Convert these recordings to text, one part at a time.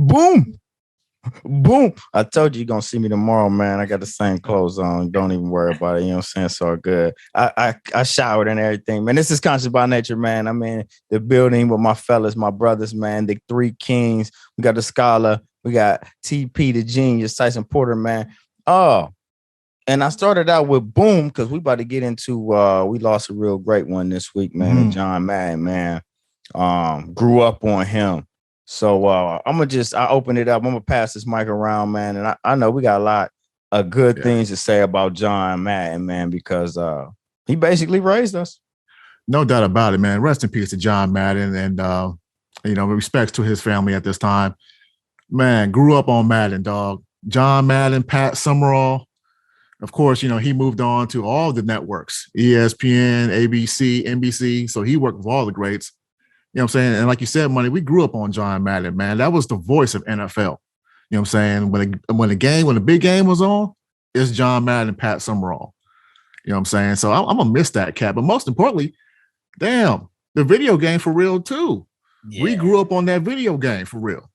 Boom. Boom. I told you you're going to see me tomorrow, man. I got the same clothes on. Don't even worry about it. You know what I'm saying? So good. I showered and everything, man. This is Conscious by Nature, man. I'm in the building with my fellas, my brothers, man. The three kings. We got the scholar. We got TP, the genius, Tyson Porter, man. Oh, and I started out with Boom because we about to get into, we lost a real great one this week, man. And John Madden, man. Grew up on him. So I open it up. I'm gonna pass this mic around, man. And I know we got a lot of good things to say about John Madden, man, because he basically raised us. No doubt about it, man. Rest in peace to John Madden, and respects to his family at this time. Man, grew up on Madden, dog. John Madden, Pat Summerall. Of course, he moved on to all the networks, ESPN, ABC, NBC. So he worked with all the greats. You know what I'm saying? And like you said, Money, we grew up on John Madden, man. That was the voice of NFL. You know what I'm saying? When the big game was on, it's John Madden and Pat Summerall. You know what I'm saying? So I'm going to miss that cat. But most importantly, damn, the video game for real too. Yeah. We grew up on that video game for real.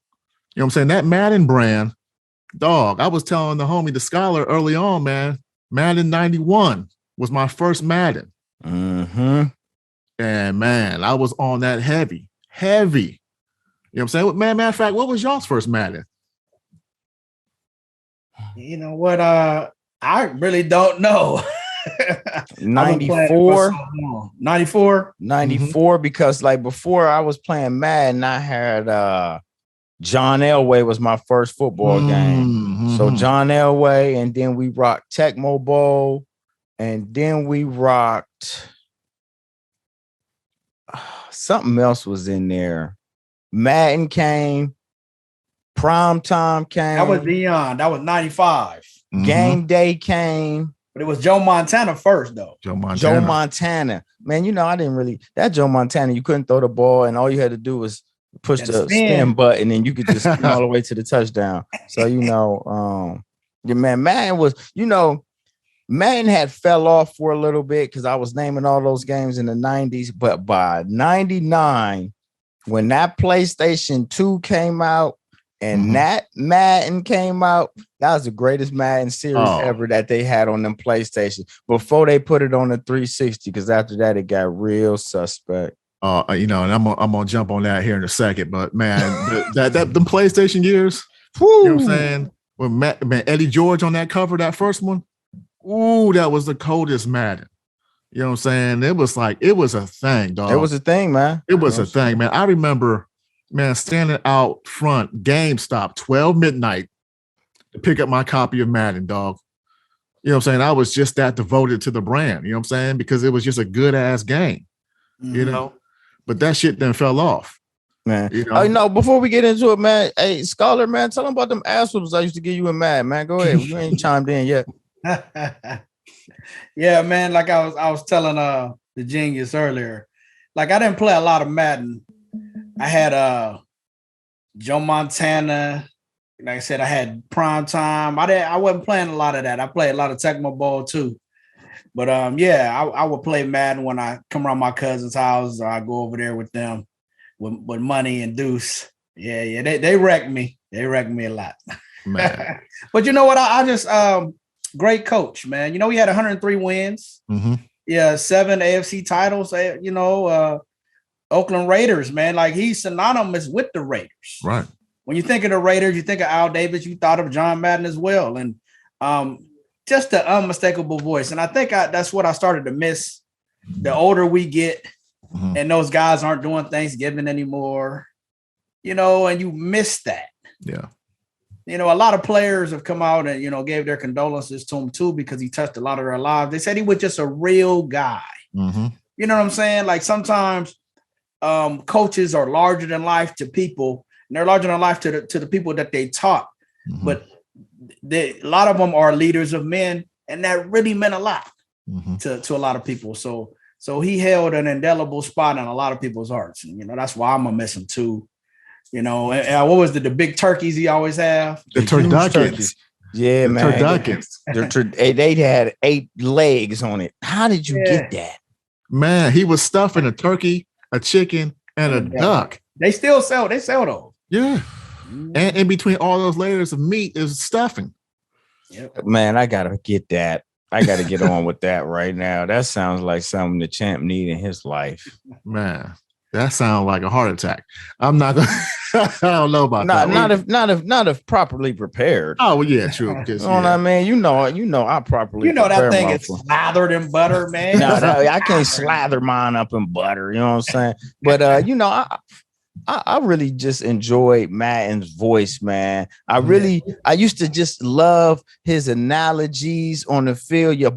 You know what I'm saying? That Madden brand, dog, I was telling the homie, the scholar early on, man, Madden 91 was my first Madden. Mm-hmm. And man, I was on that heavy. You know what I'm saying? Man, matter of fact, what was y'all's first Madden? You know what? I really don't know. 94. 94? 94, because like before I was playing Madden, I had John Elway was my first football game. So John Elway, and then we rocked Tecmo Bowl, and then we rocked something else was in there. Madden came, Prime Time came. That was beyond. That was 95. Game Day came. But it was Joe Montana first, though. Joe Montana. Man, I didn't really, that Joe Montana, you couldn't throw the ball, and all you had to do was push the spin button, and you could just spin all the way to the touchdown. So, Madden was, Madden had fell off for a little bit because I was naming all those games in the 90s. But by 99, when that PlayStation 2 came out and that Madden came out, that was the greatest Madden series ever that they had on them PlayStation before they put it on the 360, because after that, it got real suspect. And I'm gonna jump on that here in a second. But man, the PlayStation years, you know what I'm saying? When Eddie George on that cover, that first one. Ooh, that was the coldest Madden. You know what I'm saying? It was a thing, dog. It was a thing, man. It was a thing, man. I remember, man, standing out front, GameStop, 12 midnight, to pick up my copy of Madden, dog. You know what I'm saying? I was just that devoted to the brand, you know what I'm saying? Because it was just a good-ass game, But that shit then fell off. Man, before we get into it, man, hey, Scholar, man, tell them about them ass whoops I used to give you in Madden, man. Go ahead. You ain't chimed in yet. Yeah, man. Like I was telling the genius earlier, like I didn't play a lot of Madden. I had Joe Montana. Like I said, I had Prime Time. I wasn't playing a lot of that. I played a lot of Tecmo Bowl too. But I would play Madden when I come around my cousin's house, or I go over there with them with Money and Deuce. Yeah. They wrecked me. They wrecked me a lot. Man. But you know what? I just great coach, man. He had 103 wins. Yeah, 7 AFC titles. Oakland Raiders, man. Like, he's synonymous with the Raiders. Right. When you think of the Raiders, you think of Al Davis, you thought of John Madden as well. And just the unmistakable voice. And I think that's what I started to miss. The older we get, and those guys aren't doing Thanksgiving anymore, and you miss that. Yeah. A lot of players have come out and, gave their condolences to him too, because he touched a lot of their lives. They said he was just a real guy. You know what I'm saying? Like, sometimes coaches are larger than life to people, and they're larger than life to the people that they taught. But a lot of them are leaders of men, and that really meant a lot to a lot of people. So he held an indelible spot in a lot of people's hearts. And, that's why I'm going to miss him too. And what was the big turkeys he always have? The turduckets. Yeah, man. Turduckets. They had 8 legs on it. How did you get that? Man, he was stuffing a turkey, a chicken, and a duck. They still sell. They sell those. Yeah. And in between all those layers of meat is stuffing. Yep. Man, I gotta get that. I gotta get on with that right now. That sounds like something the champ need in his life. Man, that sounds like a heart attack. I'm not gonna. I don't know about that. Not if properly prepared. Oh well, yeah, true. You know what I mean? You know, I properly. You know that thing is slathered in butter, man. No, I can't slather mine up in butter. You know what I'm saying? But you know, I really just enjoyed Madden's voice, man. I used to just love his analogies on the field. You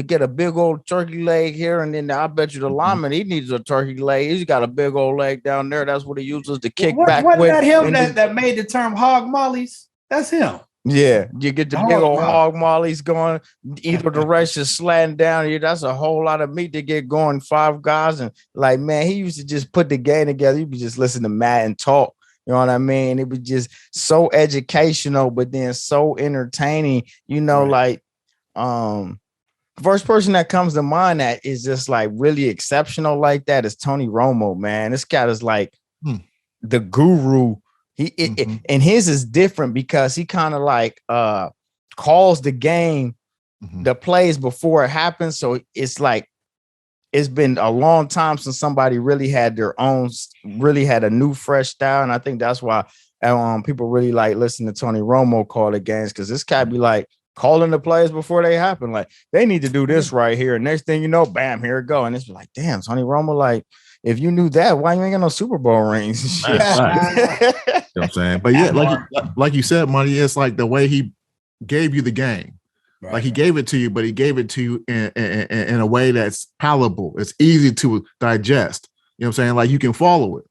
get a big old turkey leg here, and then I bet you the lineman, he needs a turkey leg. He's got a big old leg down there. That's what he uses to kick back with. Wasn't that him that made the term hog mollies? That's him. Yeah, you get the big old hog mollies going either direction, slanting down here. That's a whole lot of meat to get going. 5 guys, and like, man, he used to just put the game together. You could just listen to Madden talk. You know what I mean? It was just so educational, but then so entertaining. You know, like first person that comes to mind that is just like really exceptional like that is Tony Romo. Man, this guy is like the guru. And his is different because he kind of like calls the game, the plays before it happens. So it's like it's been a long time since somebody really had a new fresh style. And I think that's why people really like listening to Tony Romo call the games, because this guy be like calling the plays before they happen. Like, they need to do this right here. And next thing you know, bam, here it go. And it's like, damn, Tony Romo, like, if you knew that, why you ain't got no Super Bowl rings? Right. You know what I'm saying? But yeah, like you said, Money, it's like the way he gave you the game. Right. Like, he gave it to you, but he gave it to you in a way that's palatable. It's easy to digest. You know what I'm saying? Like, you can follow it.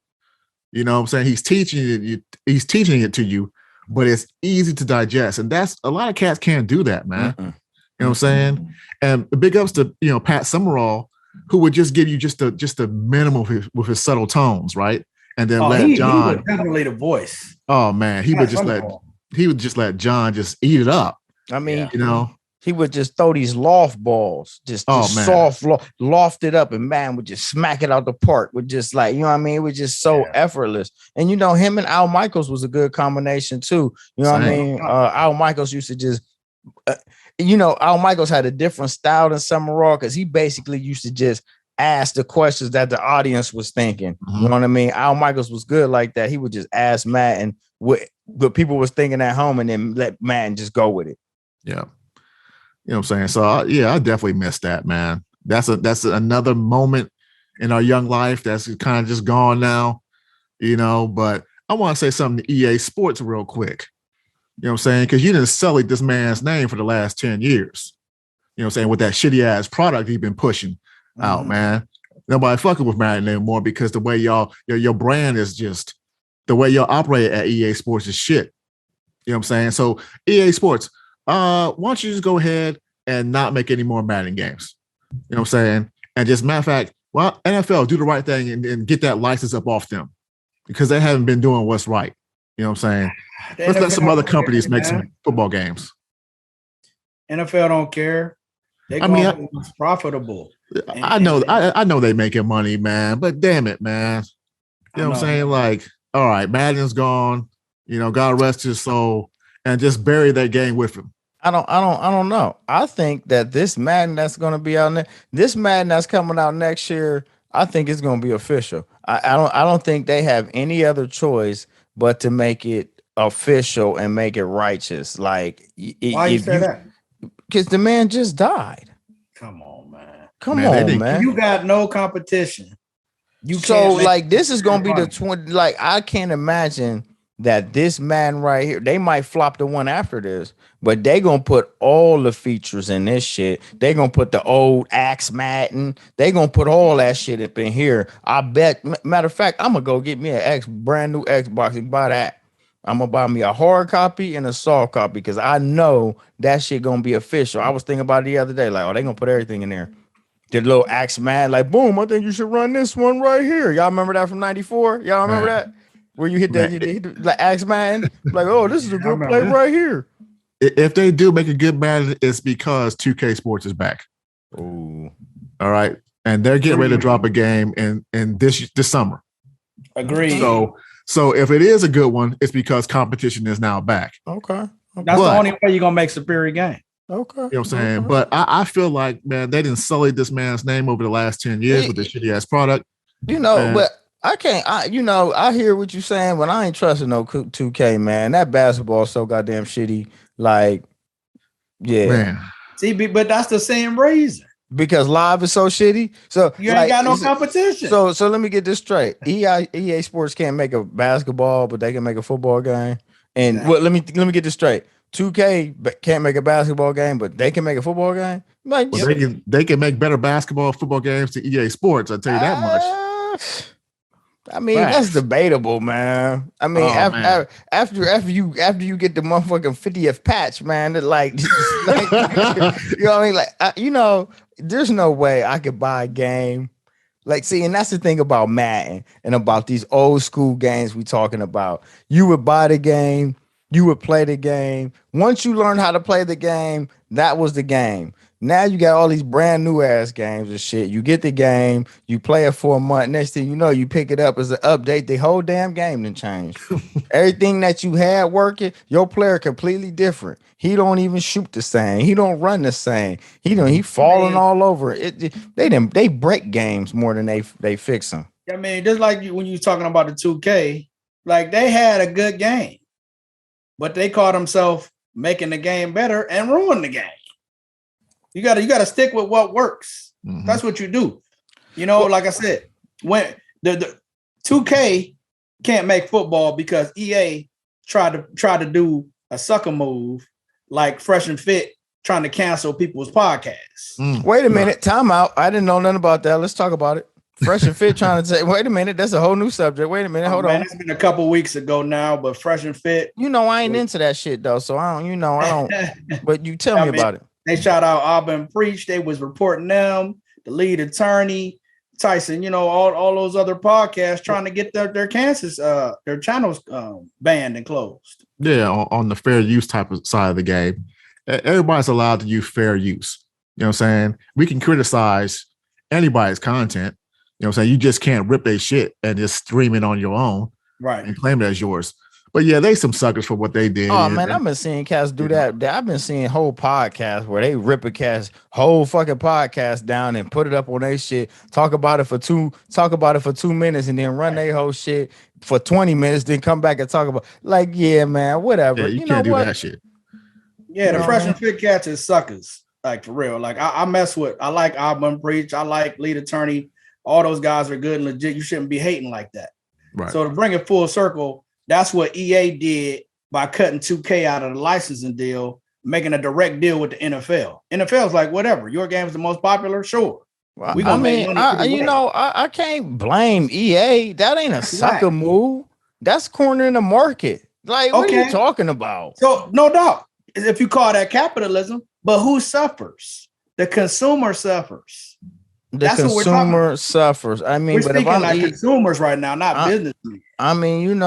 You know what I'm saying? He's teaching it to you, but it's easy to digest. And that's a lot of cats can't do that, man. You know what I'm saying? And big ups to, Pat Summerall, who would just give you just a minimum with his subtle tones, right? And then let John. He was definitely the voice. Oh man, he would just let John just eat it up. I mean, he would just throw these loft balls, just soft loft it up, and man would just smack it out the park with just like, you know what I mean? It was just so effortless. And him and Al Michaels was a good combination too. You know what I mean? Al Michaels used to just. Al Michaels had a different style than Summerall because he basically used to just ask the questions that the audience was thinking. You know what I mean? Al Michaels was good like that. He would just ask Madden what people was thinking at home and then let Madden just go with it. Yeah. You know what I'm saying? So, I definitely missed that, man. That's another moment in our young life that's kind of just gone now, but I want to say something to EA Sports real quick. You know what I'm saying? Because you didn't sully this man's name for the last 10 years. You know what I'm saying? With that shitty ass product he's been pushing out, man. Nobody fucking with Madden anymore because the way your brand is just, the way y'all operate at EA Sports is shit. You know what I'm saying? So EA Sports, why don't you just go ahead and not make any more Madden games? You know what I'm saying? And just matter of fact, NFL, do the right thing and get that license up off them because they haven't been doing what's right. You know what I'm saying? Let's let some other companies make some football games. NFL don't care. It's profitable. I know they making money, man, but damn it, man. You know what I'm saying? Like, all right, Madden's gone, God rest his soul, and just bury that game with him. I don't know. I think that this Madden that's going to be out there, this Madden that's coming out next year, I think it's going to be official. I don't think they have any other choice but to make it official and make it righteous. Like, why you say that? Because the man just died. Come on, man. Come on, man. You got no competition. This is gonna be the 20. Like, I can't imagine that this man right here. They might flop the one after this, but they gonna put all the features in this shit. They gonna put the old Axe Madden. They gonna put all that shit up in here. I bet. Matter of fact, I'm gonna go get me a brand new Xbox and buy that. I'm gonna buy me a hard copy and a soft copy because I know that shit gonna be official. I was thinking about it the other day, like, they gonna put everything in there. The little Axe Madden, like, boom, I think you should run this one right here. Y'all remember that from '94? Y'all remember that? Where you hit the Axe Madden? Like, oh, this is a good play right here. If they do make a good Madden, it's because 2K Sports is back. Ooh. All right. And they're getting ready to drop a game in this summer. Agreed. So So if it is a good one, it's because competition is now back. Okay. That's the only way you're gonna make superior game. Okay. You know what I'm saying? Okay. But I feel like, man, they didn't sully this man's name over the last 10 years with this shitty ass product. But I can't, I hear what you're saying, but I ain't trusting no 2K, man. That basketball is so goddamn shitty. Like, yeah. Man. See, but that's the same reason. Because live is so shitty. So you ain't got no competition. So let me get this straight. EA Sports can't make a basketball, but they can make a football game. And let me get this straight. 2K can't make a basketball game, but they can make a football game. Like, they can make better basketball football games than EA Sports. I'll tell you that much. I mean, that's debatable, man. I mean, after you get the motherfucking 50th patch, man, it's like, you know what I mean? Like, there's no way I could buy a game. Like, see, and that's the thing about Madden and about these old school games we talking about. You would buy the game, you would play the game. Once you learn how to play the game, that was the game. Now you got all these brand new ass games and shit. You get the game, you play it for a month. Next thing you know, you pick it up as an update. The whole damn game done changed. Everything that you had working, your player completely different. He don't even shoot the same. He don't run the same. He falling all over. They break games more than they fix them. I mean, just like when you talking about the 2K, like they had a good game, but they caught themselves making the game better and ruined the game. You gotta stick with what works. Mm-hmm. That's what you do. Like I said, when the 2K can't make football because EA tried to do a sucker move like Fresh and Fit trying to cancel people's podcasts. Wait a minute, time out. I didn't know nothing about that. Let's talk about it. Fresh and Fit trying to say, wait a minute, that's a whole new subject. Wait a minute, hold on. It's been a couple weeks ago now, but Fresh and Fit. I ain't into that shit though, so I don't. But you tell me about it. They shout out Auburn Preach. They was reporting them, the lead attorney, Tyson, all those other podcasts trying to get their chances, their channels banned and closed. Yeah, on the fair use type of side of the game. Everybody's allowed to use fair use. You know what I'm saying? We can criticize anybody's content. You know what I'm saying? You just can't rip their shit and just stream it on your own. Right. And claim it as yours. But yeah, they some suckers for what they did. Oh man, I've been seeing cats do that. I've been seeing whole podcasts where they rip a cast whole fucking podcast down and put it up on their shit. Talk about it for 2 minutes and then run their whole shit for 20 minutes. Then come back and talk about yeah, man, whatever. Yeah, you can't do that shit. Yeah, the Fresh and Fit cats is suckers. Like for real. Like I like Auburn Preach. I like lead attorney. All those guys are good and legit. You shouldn't be hating like that. Right. So to bring it full circle. That's what EA did by cutting 2K out of the licensing deal, making a direct deal with the NFL. NFL's like, whatever, your game's the most popular, sure. Well, I can't blame EA. That ain't a sucker move. That's cornering the market. Like, what are you talking about? So, no doubt, if you call that capitalism, but who suffers? The consumer suffers. That's consumer suffers. I mean, we're speaking like consumers right now, not businessmen. I mean,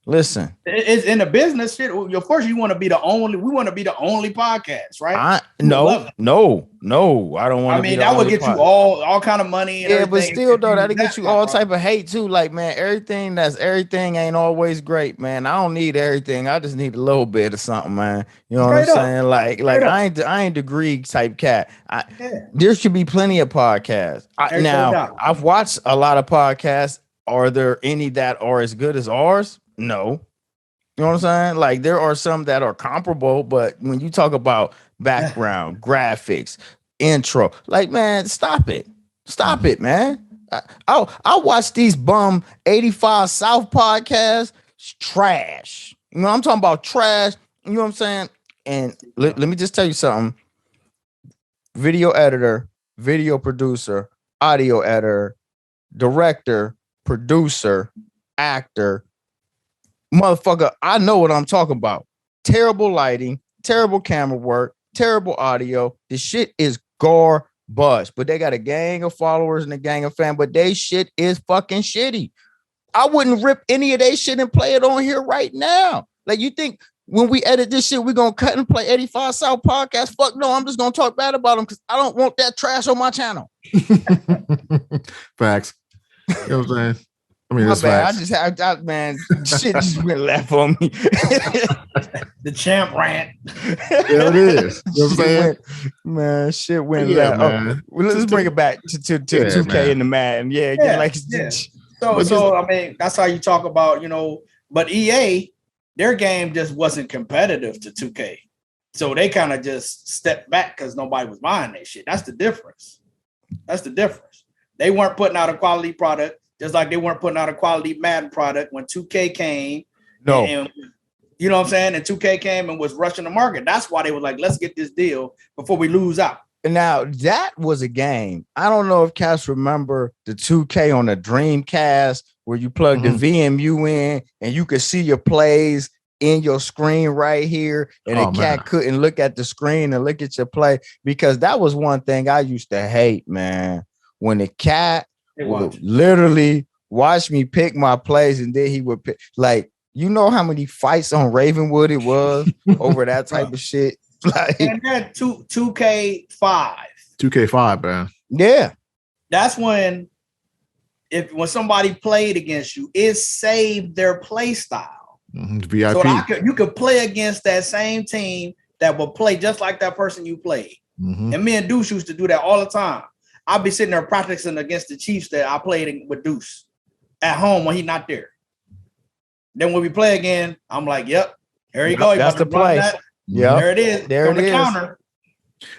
listen. It's in the business shit. Of course, you want to be the only. We want to be the only podcast, right? No. I don't want. I mean, that would get you all kind of money. And yeah, but still, though, that'll get you all type of hate too. Like, man, everything ain't always great, man. I don't need everything. I just need a little bit of something, man. You know what I'm saying? Like I ain't degree type cat. There should be plenty of podcasts. I've watched a lot of podcasts. Are there any that are as good as ours? No. You know what I'm saying? Like there are some that are comparable, but when you talk about background, graphics, intro, like, man, stop it, man. I watch these bum 85 South podcasts, trash. You know what I'm talking about? Trash. You know what I'm saying? And let me just tell you something. Video editor, video producer, audio editor, director, producer, actor, motherfucker, I know what I'm talking about. Terrible lighting, terrible camera work, terrible audio. The shit is garbage, but they got a gang of followers and a gang of fans, but they shit is fucking shitty. I wouldn't rip any of they shit and play it on here right now. Like, you think when we edit this shit, we're going to cut and play 85 South podcast? Fuck no, I'm just going to talk bad about them because I don't want that trash on my channel. Facts. You know what I'm saying? I mean, my that's bad. facts. I just had man, shit just went left on me. The champ rant. Yeah, it is. You know what I'm saying? Shit went Yeah, left. man. Well, let's bring it back to 2K man. and the Madden. Yeah. So I mean, that's how you talk about, but EA, their game just wasn't competitive to 2K. So they kind of just stepped back because nobody was buying that shit. That's the difference. They weren't putting out a quality product, just like they weren't putting out a quality Madden product when 2K came. No. And you know what I'm saying? And 2K came and was rushing the market. That's why they were like, let's get this deal before we lose out. Now, that was a game. I don't know if cats remember the 2K on the Dreamcast where you plug the VMU in and you could see your plays in your screen right here, and the cat couldn't look at the screen and look at your play, because that was one thing I used to hate, man. When the cat would literally watch me pick my plays, and then he would pick, like, you know how many fights on Ravenwood it was over that type of shit. Like, and then 2K5. 2K5, man. Yeah. That's when somebody played against you, it saved their play style. VIP. So you could play against that same team that will play just like that person you played. And me and Deuce used to do that all the time. I'd be sitting there practicing against the Chiefs that I played with Deuce at home when he's not there. Then when we play again, I'm like, yep, here you go. That's the play. Yeah, there it is. There it is. Counter.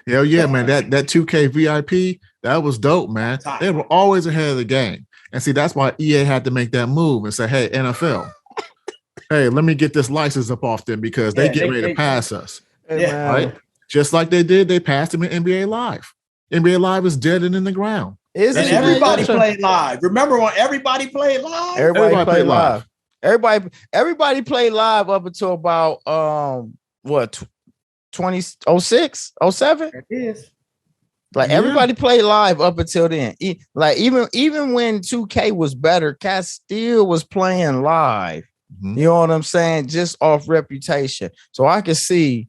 Hell yeah, man. That 2K VIP, that was dope, man. They were always ahead of the game. And see, that's why EA had to make that move and say, hey, NFL, hey, let me get this license up off them, because they get ready to pass us. Yeah. Right? Just like they did, they passed them in NBA Live. NBA Live is dead and in the ground. And everybody played live. Remember when everybody played live? Everybody played live. Everybody played live up until about 2006, 07? It is. Like everybody played live up until then. Like even when 2K was better, Cat still was playing live. You know what I'm saying? Just off reputation. So I could see,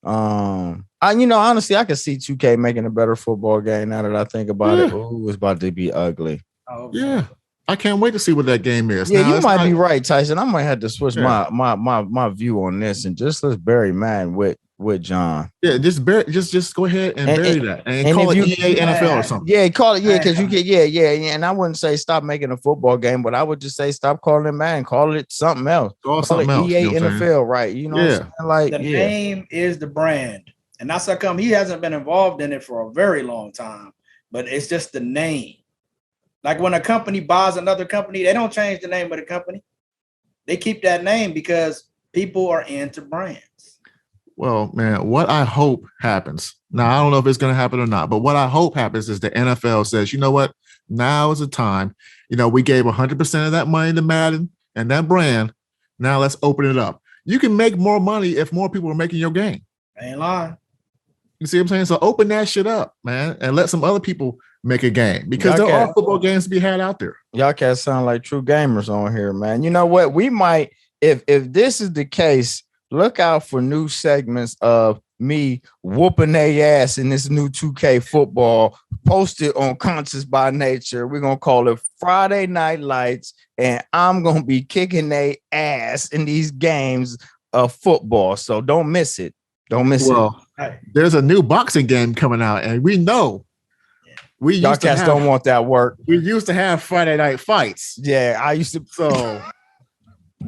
honestly, I could see 2K making a better football game now that I think about it. Oh, it's about to be ugly. Oh, yeah. I can't wait to see what that game is. Yeah, you might be right, Tyson. I might have to switch my view on this and just let's bury Madden with John. Yeah, just go ahead and bury that and call it EA NFL or something. Yeah, call it because you get and I wouldn't say stop making a football game, but I would just say stop calling it Madden, call it something else. Call it EA NFL, right? You know what I'm saying? Like the name is the brand, and that's how come he hasn't been involved in it for a very long time. But it's just the name. Like when a company buys another company, they don't change the name of the company. They keep that name because people are into brands. Well, man, what I hope happens, now I don't know if it's going to happen or not, but what I hope happens is the NFL says, you know what, now is the time. We gave 100% of that money to Madden and that brand. Now let's open it up. You can make more money if more people are making your game. I ain't lying. You see what I'm saying? So open that shit up, man, and let some other people make a game, because there are football games to be had out there. Y'all can't sound like true gamers on here, man. You know what? We might, if this is the case, look out for new segments of me whooping their ass in this new 2K football posted on Conscious by Nature. We're going to call it Friday Night Lights, and I'm going to be kicking their ass in these games of football. So don't miss it. Don't miss it. There's a new boxing game coming out, and we know y'all cats don't want that work. We used to have Friday night fights. Yeah, I used to. So,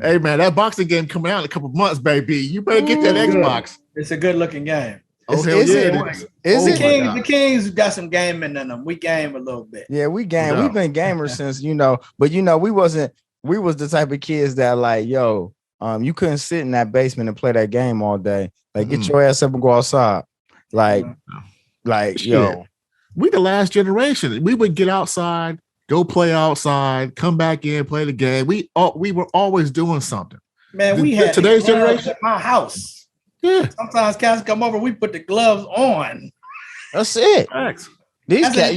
hey, man, that boxing game coming out in a couple months, baby. You better get that Xbox. It's a good looking game. Oh, hell yeah. The Kings got some gaming in them. We game a little bit. Yeah, we game. We've been gamers since, but we was the type of kids that like, you couldn't sit in that basement and play that game all day. Like, get your ass up and go outside. Like, we the last generation. We would get outside, go play outside, come back in, play the game. We were always doing something. Man, we had today's generation at my house. Yeah. Sometimes cats come over, we put the gloves on. That's it. Thanks. These cats,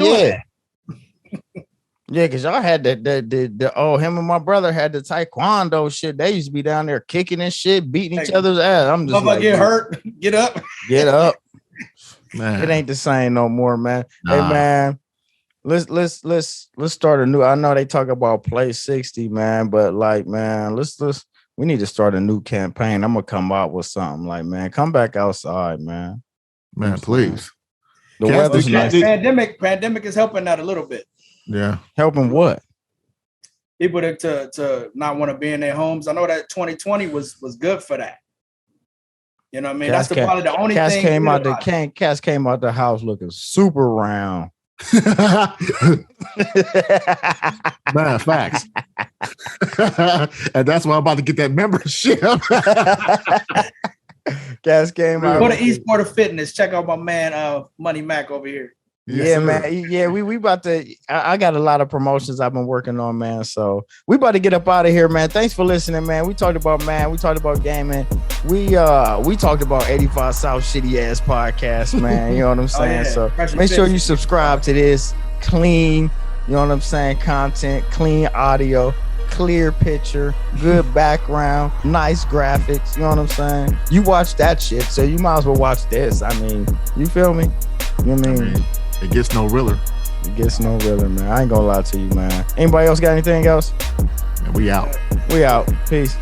yeah, because y'all had him and my brother had the taekwondo shit. They used to be down there kicking and shit, beating each other's ass. I'm just like, get hurt, get up. Get up. Man. It ain't the same no more, man. Nah. Hey, man, let's start a new. I know they talk about play 60, man, but like, man, we need to start a new campaign. I'm gonna come out with something like, man, come back outside, man. Man, please. The weather's nice. Pandemic is helping that a little bit. Yeah. Helping what? People to not want to be in their homes. I know that 2020 was good for that. You know what I mean? That's probably the only thing. Cats came out the house looking super round. Man, facts. And that's why I'm about to get that membership. Cats came out. Go to eSport of Fitness. Check out my man Money Mac over here. Yes, man. Yeah, we about to. I got a lot of promotions I've been working on, man. So we about to get up out of here, man. Thanks for listening, man. We talked about we talked about gaming. We talked about 85 South Shitty Ass Podcast, man. You know what I'm saying? So make sure you subscribe to this. Clean, you know what I'm saying? Content, clean audio, clear picture, good background, nice graphics. You know what I'm saying? You watch that shit, so you might as well watch this. I mean, you feel me? You know what I mean? It gets no realer. It gets no realer, man. I ain't gonna lie to you, man. Anybody else got anything else? Man, we out. We out. Peace.